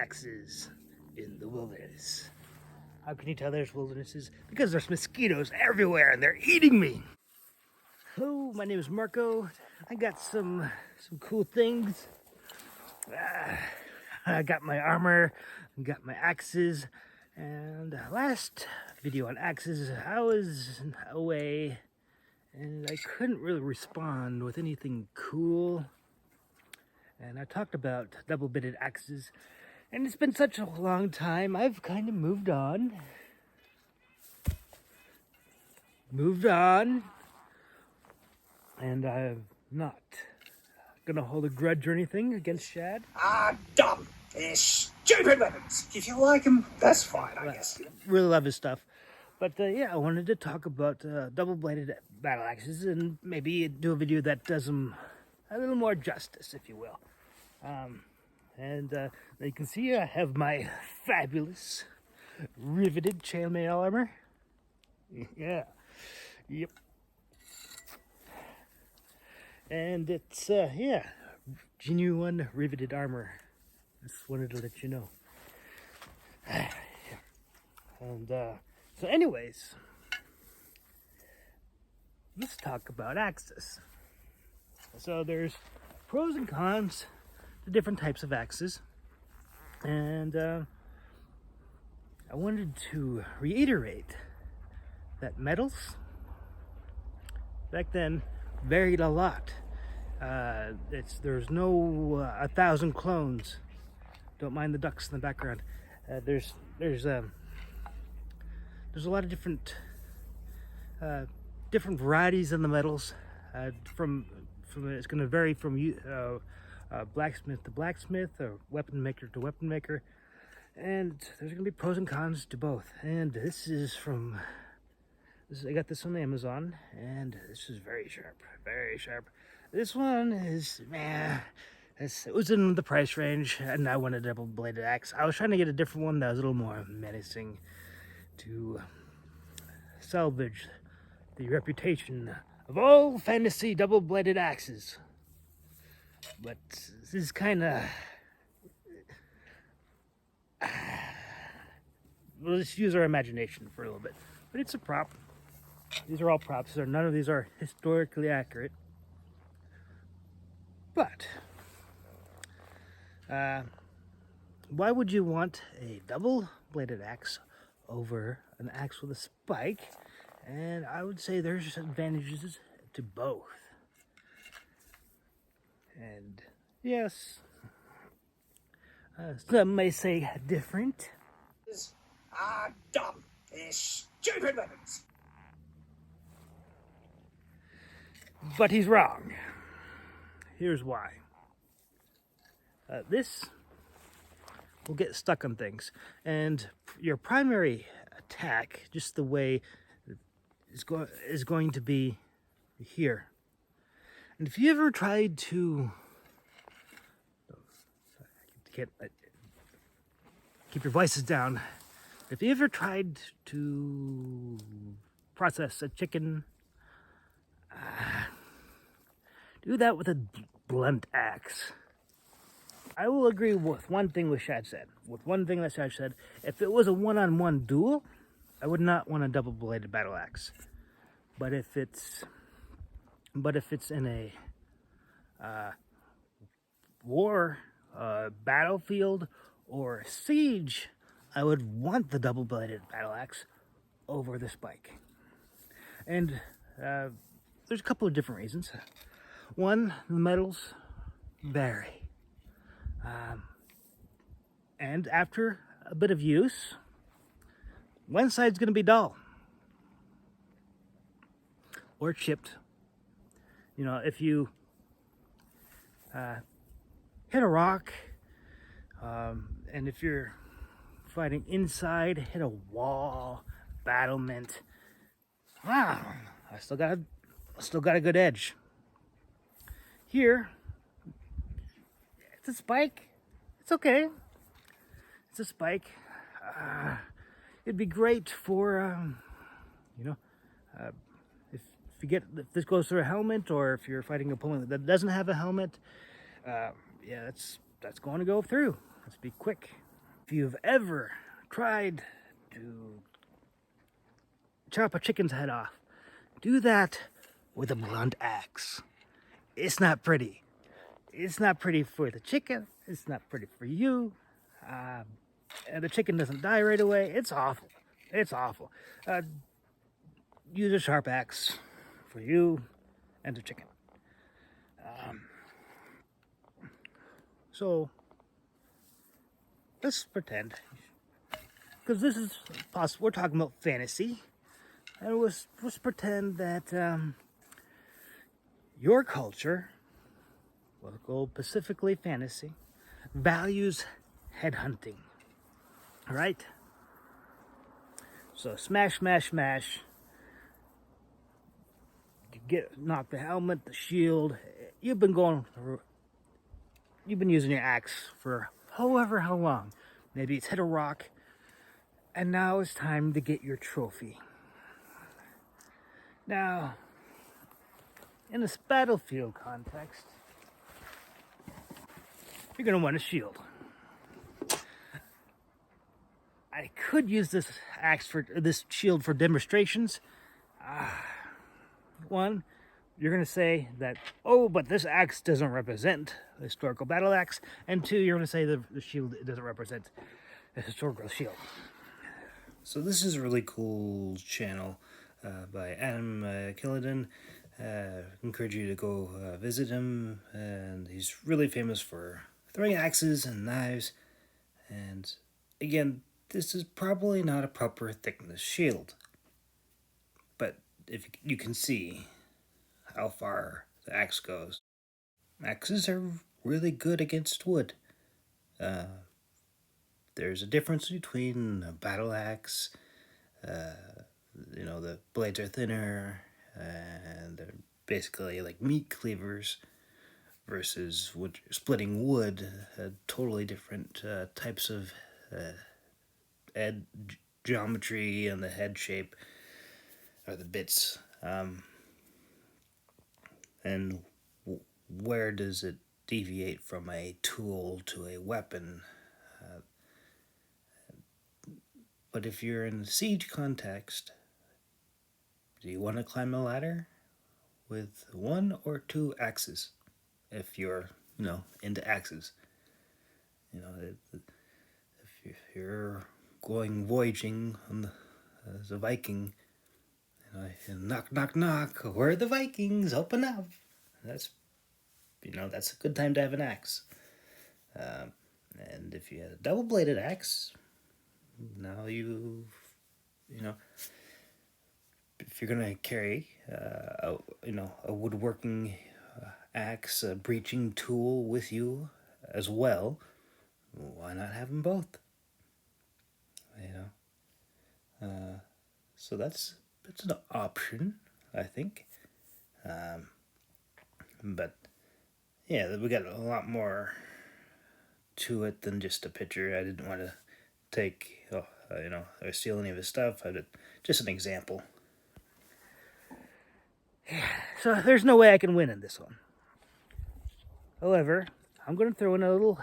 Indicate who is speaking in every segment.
Speaker 1: axes in the wilderness. How can you tell there's wildernesses? Because there's mosquitoes everywhere and they're eating me. Hello, my name is Marco. I got some cool things. I got my armor, got my axes, and last video on axes, I was away and I couldn't really respond with anything cool. And I talked about double-bitted axes, and it's been such a long time, I've kind of moved on. And I'm not gonna hold a grudge or anything against Shad.
Speaker 2: Dumb. They're stupid weapons. If you like them, that's fine, I guess.
Speaker 1: Really love his stuff. But yeah, I wanted to talk about double-bladed battle axes and maybe do a video that does them a little more justice, if you will. You can see I have my fabulous riveted chainmail armor. Yeah. Yep. And it's, yeah, genuine riveted armor. Just wanted to let you know. And, so anyways, let's talk about axes. So there's pros and cons to different types of axes. And, I wanted to reiterate that metals back then varied a lot. There's no 1,000 clones. Don't mind the ducks in the background. There's a lot of different varieties in the metals. From it's going to vary from blacksmith to blacksmith, or weapon maker to weapon maker, and there's going to be pros and cons to both. And this is I got this on Amazon, and this is very sharp, very sharp. This one is, it was in the price range, and I wanted a double-bladed axe. I was trying to get a different one that was a little more menacing to salvage the reputation of all fantasy double-bladed axes. But this is kind of... we'll just use our imagination for a little bit. But it's a prop. These are all props. None of these are historically accurate. But why would you want a double-bladed axe over an axe with a spike? And I would say there's advantages to both. And yes, some may say different.
Speaker 2: Dumb. They're stupid weapons.
Speaker 1: But he's wrong. Here's why. This will get stuck on things, and your primary attack, just the way is going to be here. And if you ever tried to keep your voices down, if you ever tried to process a chicken, do that with a blunt axe. I will agree with one thing with Shad said. With one thing that Shad said, if it was a one-on-one duel, I would not want a double-bladed battle axe. But if it's in a war, battlefield, or siege, I would want the double-bladed battle axe over the spike. And there's a couple of different reasons. One, the metals vary. And after a bit of use, one side's going to be dull or chipped. You know, if you hit a rock, and if you're fighting inside, hit a wall, battlement, wow, I still got a good edge. Here, it's a spike. It's okay. It's a spike. It'd be great for, if this goes through a helmet, or if you're fighting an opponent that doesn't have a helmet, yeah, that's going to go through. Let's be quick. If you've ever tried to chop a chicken's head off, do that with a blunt axe. It's not pretty. It's not pretty for the chicken. It's not pretty for you. And the chicken doesn't die right away. It's awful. It's awful. Use a sharp axe for you and the chicken. So let's pretend, because this is possible. We're talking about fantasy, and let's pretend that your culture, we'll go specifically fantasy, values headhunting. All right. So smash, smash, smash. Knock the helmet, the shield. You've been using your axe for however how long. Maybe it's hit a rock, and now it's time to get your trophy. Now, in this battlefield context, you're going to want a shield. I could use this shield for demonstrations. One, you're going to say that, oh, but this axe doesn't represent a historical battle axe. And two, you're going to say the shield doesn't represent a historical shield.
Speaker 3: So this is a really cool channel by Adam Killidan. Encourage you to go visit him. And he's really famous for throwing axes and knives. And again, this is probably not a proper thickness shield. But if you can see how far the axe goes. Axes are really good against wood. There's a difference between a battle axe, the blades are thinner, and they're basically like meat cleavers, versus splitting wood, totally different types of head geometry and the head shape, or the bits. And where does it deviate from a tool to a weapon? But if you're in a siege context, do you want to climb a ladder with 1 or 2 axes? If you're, into axes. If you're going voyaging as a Viking, knock, knock, knock, where are the Vikings? Open up. That's a good time to have an axe. And if you had a double-bladed axe, now if you're gonna carry a woodworking axe, a breaching tool with you as well, why not have them both? So that's an option, I think. But yeah, we got a lot more to it than just a picture. I didn't want to take, or steal any of his stuff. Just an example.
Speaker 1: So there's no way I can win in this one. However, I'm going to throw in a little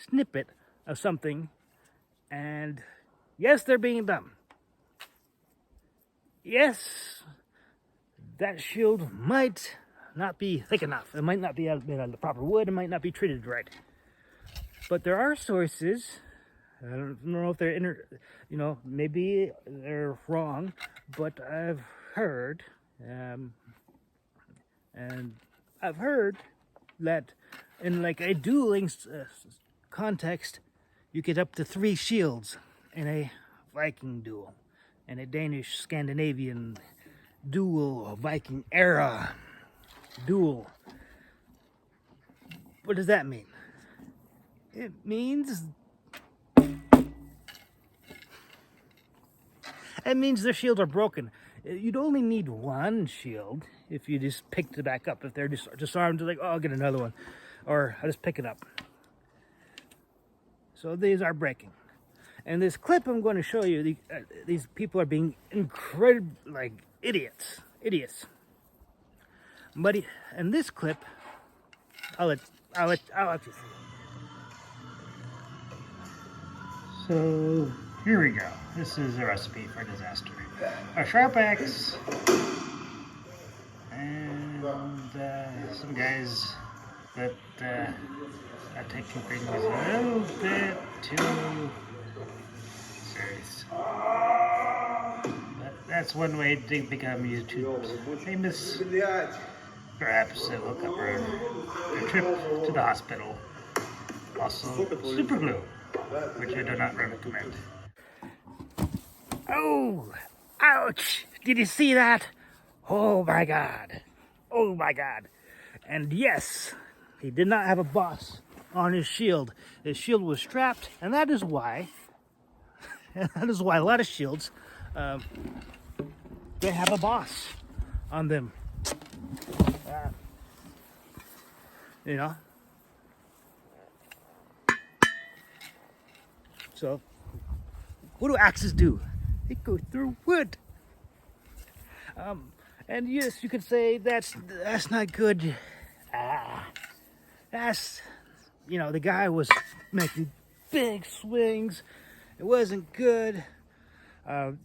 Speaker 1: snippet of something, and yes, they're being dumb. Yes, that shield might not be thick enough. It might not be made out of the proper wood. It might not be treated right. But there are sources. I don't know if they're maybe they're wrong, but I've heard, and I've heard that in like a dueling context, you get up to 3 shields in a Viking duel, and a Danish Scandinavian duel, or Viking era duel. What does that mean? It means their shields are broken. You'd only need 1 shield if you just picked it back up. If they're disarmed, like, oh, I'll get another one, or I'll just pick it up. So these are breaking. And this clip I'm going to show you, these people are being incredible, like idiots. But in this clip, I'll let you see. So here we go. This is a recipe for disaster. A sharp axe and some guys that are taking things a little bit too serious. But that's one way to become YouTube famous. Perhaps it will cover a trip to the hospital. Also, super glue, which I do not recommend. Oh, ouch! Did you see that? Oh my god. Oh my god. And yes, he did not have a boss on his shield. His shield was strapped, and that is why a lot of shields, they have a boss on them. You know? So, what do axes do? They go through wood. And yes, you could say that's not good. That's, the guy was making big swings. It wasn't good. In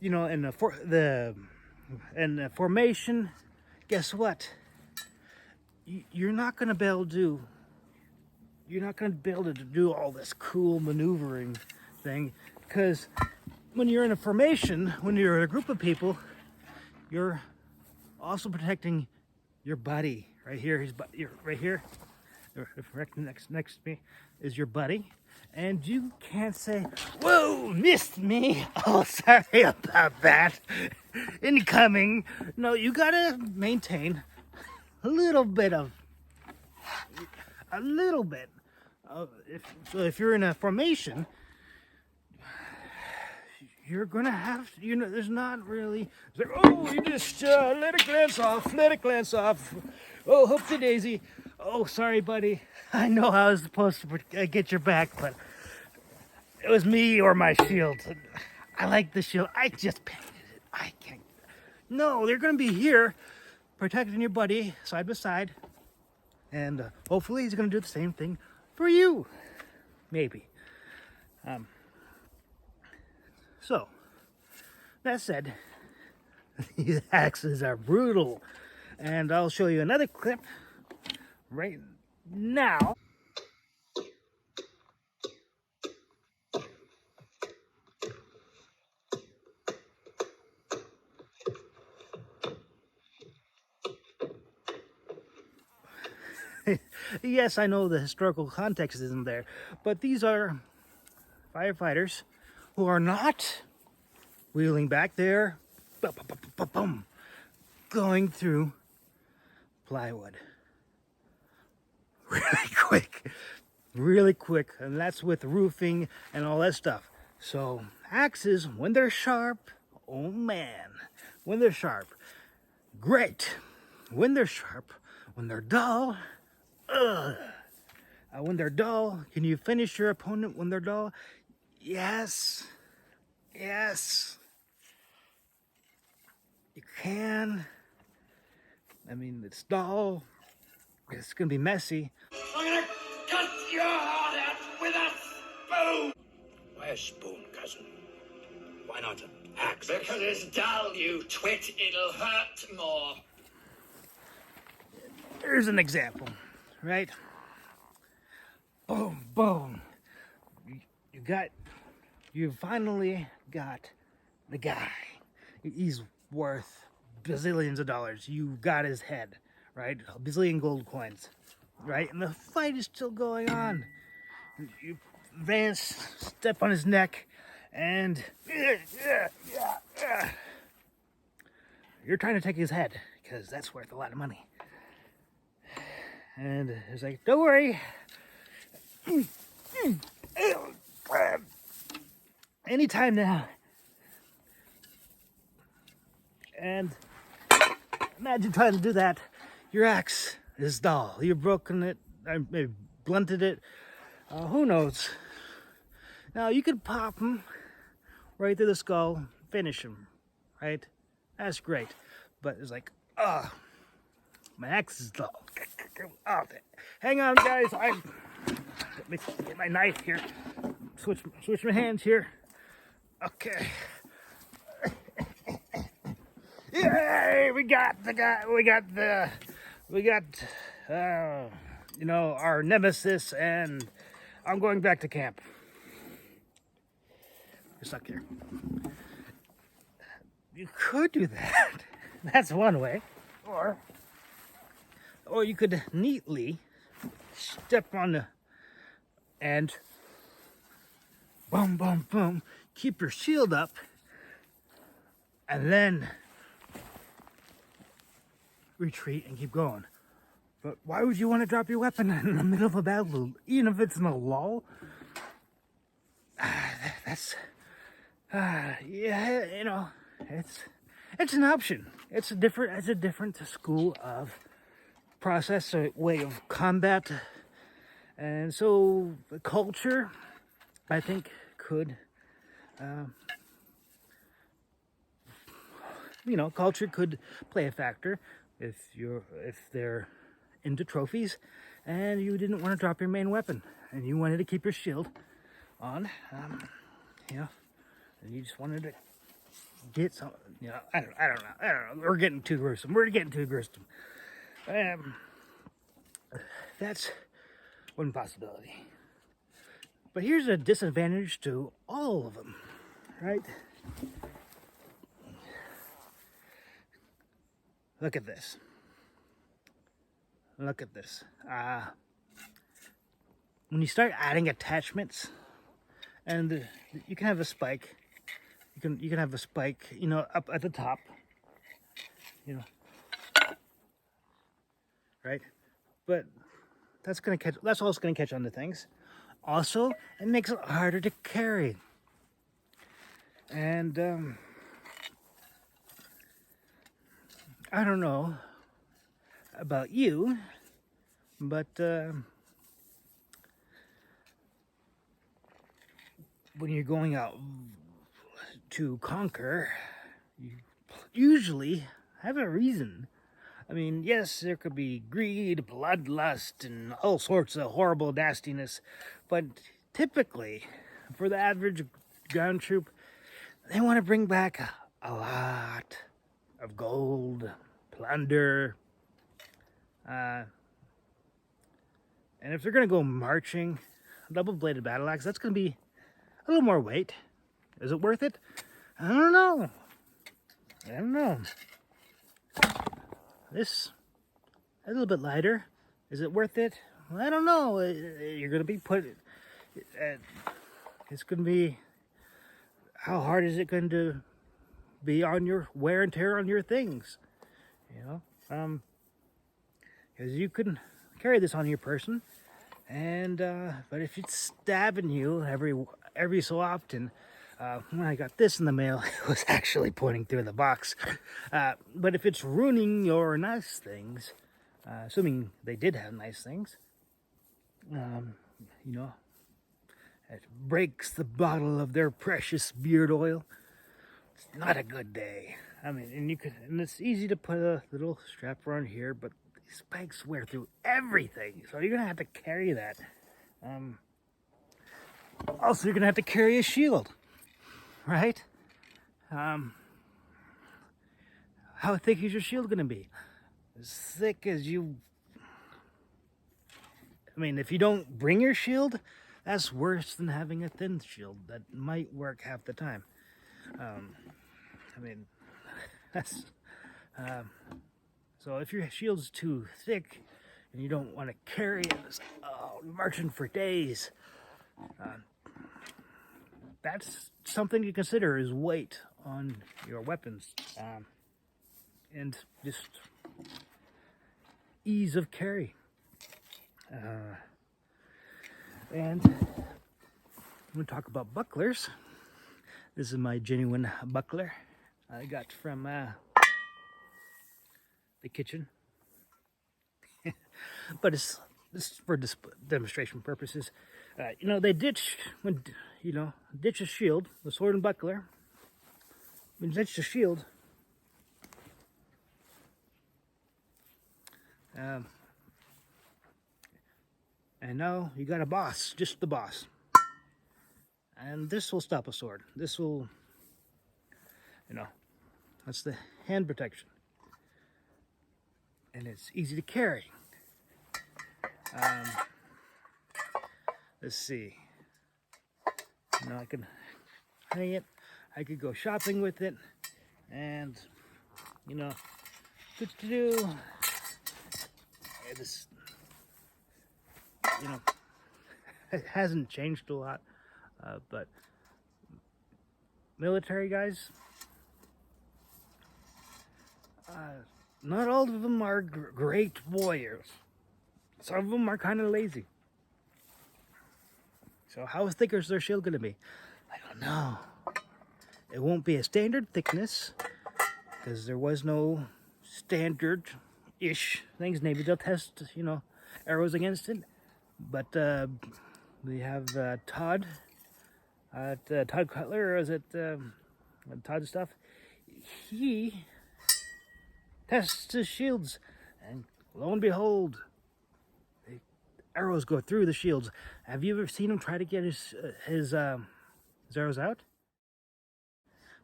Speaker 1: the formation, guess what? You're not gonna be able to do all this cool maneuvering thing, because when you're in a formation, when you're in a group of people, you're also protecting your buddy. Right here, you're right here. Next to me is your buddy, and you can't say, "Whoa, missed me." Oh, sorry about that. Incoming. No, you gotta maintain a little bit. If you're in a formation, you're gonna have to, there's not really, it's like, oh, you just let it glance off. Oh, hoopsie daisy. Oh, sorry, buddy. I know I was supposed to get your back, but it was me or my shield. I like the shield. I just painted it. I can't. No, they're gonna be here protecting your buddy side by side, and hopefully he's gonna do the same thing for you. Maybe. So, that said, these axes are brutal. And I'll show you another clip right now. Yes, I know the historical context isn't there, but these are firefighters who are not wheeling back there, going through plywood really quick, and that's with roofing and all that stuff. So axes, when they're sharp, oh man, when they're sharp, great. When they're sharp, when they're dull, when they're dull, can you finish your opponent when they're dull? Yes. You can. I mean, it's dull. It's gonna be messy.
Speaker 2: I'm gonna cut your heart out with a spoon! Why a spoon, cousin? Why not an axe? Because it's dull, you twit. It'll hurt more.
Speaker 1: Here's an example, right? Boom, boom. You finally got the guy. He's worth bazillions of dollars. You got his head, right? A bazillion gold coins, right? And the fight is still going on. You advance, step on his neck, and you're trying to take his head, because that's worth a lot of money. And it's like, don't worry. Anytime now. And imagine trying to do that. Your axe is dull. You've broken it, maybe blunted it. Who knows? Now you could pop him right through the skull, finish him, right? That's great. But it's like, my axe is dull. Oh, hang on, guys. Let me get my knife here. switch my hands here. Okay. Yay! We got our nemesis, and I'm going back to camp. You're stuck here. You could do that. That's one way. Or you could neatly step on the and boom, boom, boom, keep your shield up, and then retreat and keep going. But why would you want to drop your weapon in the middle of a battle, even if it's in a lull? That's, yeah, you know, it's an option. It's a different school of process, a way of combat, and so the culture, I think, could, culture could play a factor if they're into trophies, and you didn't want to drop your main weapon, and you wanted to keep your shield on, and you just wanted to get some, I don't know. We're getting too gruesome. That's one possibility. But here's a disadvantage to all of them, right? Look at this. When you start adding attachments, and you can have a spike. You can have a spike, up at the top, right? But that's all it's gonna catch on to things. Also, it makes it harder to carry. And I don't know about you, but when you're going out to conquer, you usually have a reason. I mean, yes, there could be greed, bloodlust, and all sorts of horrible nastiness, but typically, for the average ground troop, they want to bring back a lot of gold, plunder, and if they're going to go marching, double-bladed battle axe, that's going to be a little more weight. Is it worth it? I don't know. This, a little bit lighter. Is it worth it? I don't know. You're going to be it's going to be, how hard is it going to be on your wear and tear on your things? Because you can carry this on your person, and but if it's stabbing you every so often, when I got this in the mail, it was actually pointing through the box. But if it's ruining your nice things, assuming they did have nice things, it breaks the bottle of their precious beard oil. It's not a good day. I mean, and it's easy to put a little strap around here, but these spikes wear through everything, so you're gonna have to carry that. Also, you're gonna have to carry a shield, right? How thick is your shield gonna be? As thick as you. I mean, if you don't bring your shield, that's worse than having a thin shield that might work half the time. I mean, that's. So if your shield's too thick and you don't want to carry it, marching for days, that's something to consider, is weight on your weapons, and just ease of carry. And we'll talk about bucklers. This is my genuine buckler I got from the kitchen. But this is for demonstration purposes. They ditch a shield, the sword and buckler. When you ditch the shield, and now you got a boss, just the boss. And this will stop a sword. This will, you know, that's the hand protection. And it's easy to carry. Let's see. You know, I can hang it. I could go shopping with it. And, you know, good to do. This, you know, it hasn't changed a lot. But military guys, not all of them are great warriors. Some of them are kind of lazy. So how thick is their shield going to be? I don't know. It won't be a standard thickness, because there was no standard-ish things. Maybe they'll test, you know, arrows against it. But we have Todd Cutler, or is it Todd stuff? He tests his shields, and lo and behold, the arrows go through the shields. Have you ever seen him try to get his arrows out?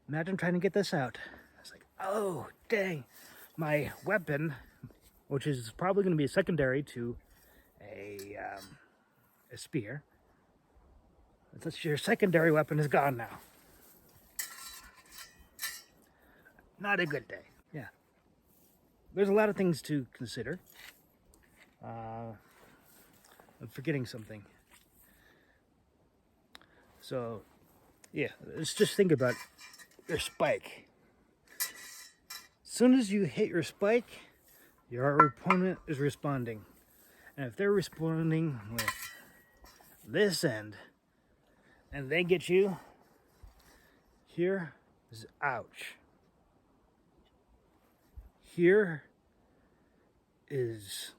Speaker 1: Imagine trying to get this out. It's like, oh, dang. My weapon, which is probably going to be a secondary to a spear. That's your secondary weapon is gone now. Not a good day. Yeah. There's a lot of things to consider. I'm forgetting something. So, yeah, let's just think about your spike. As soon as you hit your spike, your opponent is responding. And if they're responding with this end, and they get you, here is ouch. Here is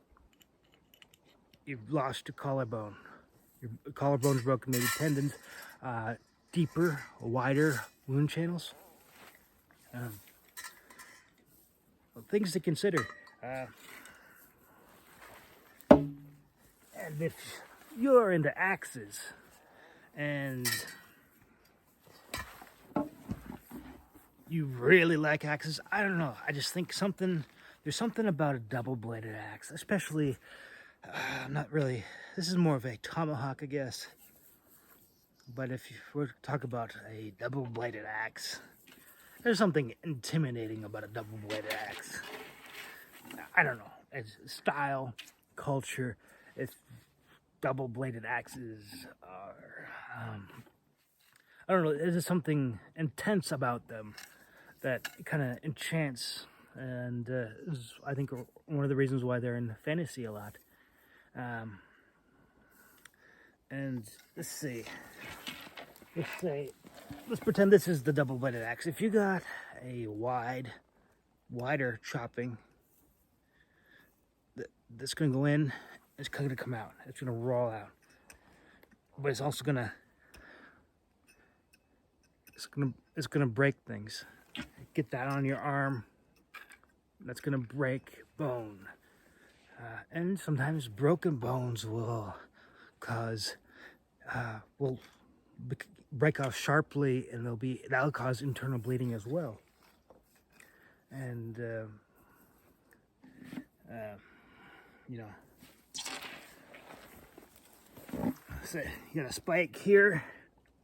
Speaker 1: you've lost your collarbone. Your collarbone's broken, maybe tendons, deeper, wider wound channels. Things to consider. And if you're into axes and you really like axes, I don't know. I just think there's something about a double-bladed axe, especially, not really, this is more of a tomahawk, I guess. But if you were to talk about a double-bladed axe, there's something intimidating about a double-bladed axe. I don't know. It's style, culture. If double-bladed axes are, I don't know. There's something intense about them that kind of enchants, and is, I think, one of the reasons why they're in fantasy a lot. And let's see. Let's pretend this is the double-bladed axe. If you got a wider chopping, that's going to go in, it's going to come out. It's going to roll out. But it's also going to, it's going to break things. Get that on your arm. That's going to break bone. And sometimes broken bones will cause, will break off sharply, and that'll cause internal bleeding as well. And you know, so you got a spike here.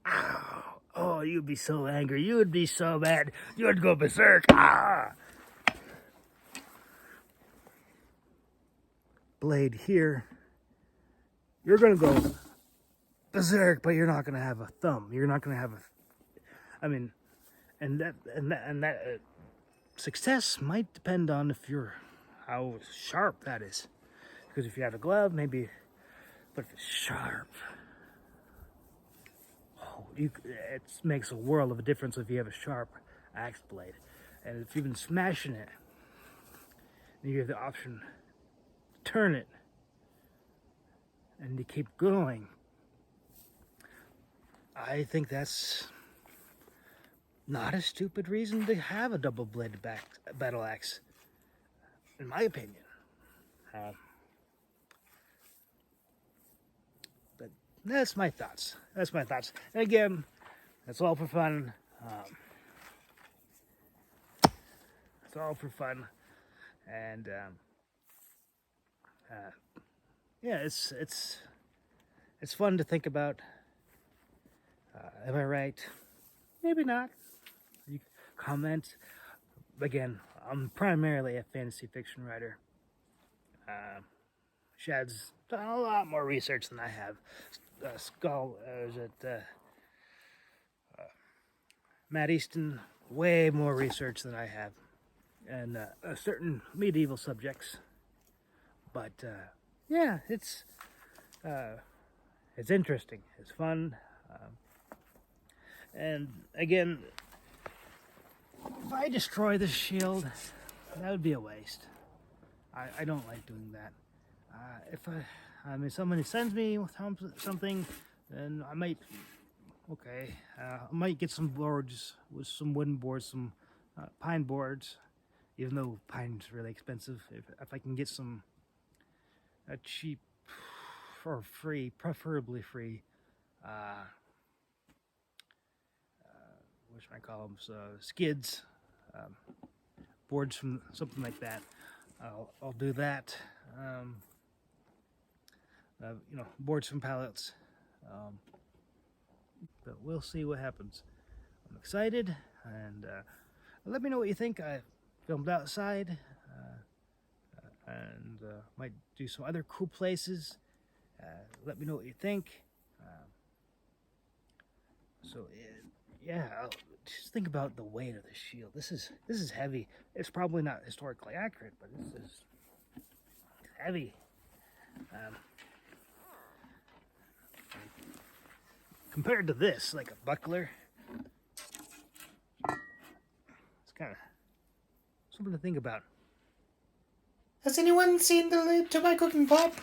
Speaker 1: Ow. Oh, you'd be so angry. You would be so mad. You would go berserk. Ah! Blade here. You're gonna go berserk, but you're not gonna have a thumb. You're not gonna have a. I mean, and that success might depend on how sharp that is. Because if you have a glove, maybe, but if it's sharp, it makes a world of a difference if you have a sharp axe blade. And if you've been smashing it, and you have the option to turn it, and to keep going, I think that's not a stupid reason to have a double-bladed battle axe, in my opinion. But that's my thoughts. That's my thoughts. And again, that's all for fun. It's all for fun, and yeah, it's fun to think about. Am I right? Maybe not. You comment. Again, I'm primarily a fantasy fiction writer. Shad's done a lot more research than I have. Matt Easton, way more research than I have, and certain medieval subjects. But yeah, it's interesting. It's fun, and again, if I destroy this shield, that would be a waste. I don't like doing that. If somebody sends me something, then I might. Okay, I might get some boards with some wooden boards, some pine boards, even though pine's really expensive. If I can get some cheap or free, preferably free, what should I call them? So, skids, boards from something like that. I'll do that. Boards from pallets. But we'll see what happens. I'm excited, and let me know what you think. I filmed outside, and might do some other cool places. Let me know what you think. Just think about the weight of the shield. This is heavy. It's probably not historically accurate, but this is heavy. Compared to this, like a buckler, it's kind of something to think about.
Speaker 3: Has anyone seen the lid to my cooking pot?